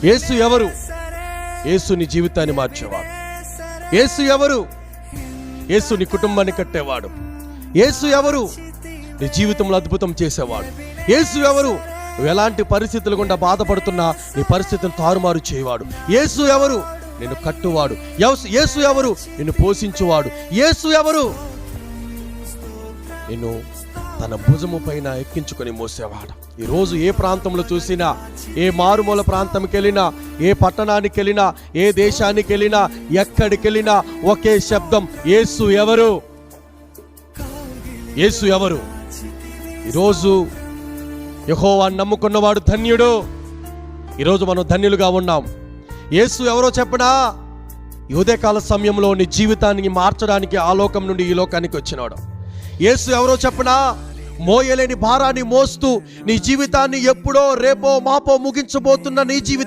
యేసు ఎవరు? యేసు నీ జీవితాన్ని మార్చేవాడు. యేసు ఎవరు? యేసు నీ కుటుంబాన్ని కట్టేవాడు. యేసు ఎవరు? నీ జీవితంలో అద్భుతం చేసేవాడు. యేసు ఎవరు? నువ్వు ఎలాంటి పరిస్థితులు గుండా బాధపడుతున్నా నీ పరిస్థితిని తారుమారు చేయవాడు. యేసు ఎవరు? నిన్ను కట్టువాడు. యేసు ఎవరు? నిన్ను పోషించువాడు. యేసు ఎవరు? నిన్ను తన భుజము పైన ఎక్కించుకొని మోసేవాడు. ఈరోజు ఏ ప్రాంతంలో చూసినా, ఏ మారుమూల ప్రాంతంకి వెళ్ళినా, ఏ పట్టణానికి వెళ్ళినా, ఏ దేశానికి వెళ్ళినా, ఎక్కడికి వెళ్ళినా ఒకే శబ్దం, యేసు ఎవరు? యేసు ఎవరు? ఈరోజు యెహోవాను నమ్ముకున్నవాడు ధన్యుడు. ఈరోజు మనం ధన్యులుగా ఉన్నాం. యేసు ఎవరో చెప్పనా? ఈ ఉదయకాల సమయంలో నీ జీవితాన్ని మార్చడానికి ఆ లోకం నుండి ఈ లోకానికి వచ్చినాడు. యేసు ఎవరో చెప్పనా? మోయలేని భారాన్ని మోస్తూ నీ జీవితాన్ని ఎప్పుడో రేపో మాపో ముగించబోతున్న నీ జీవితాన్ని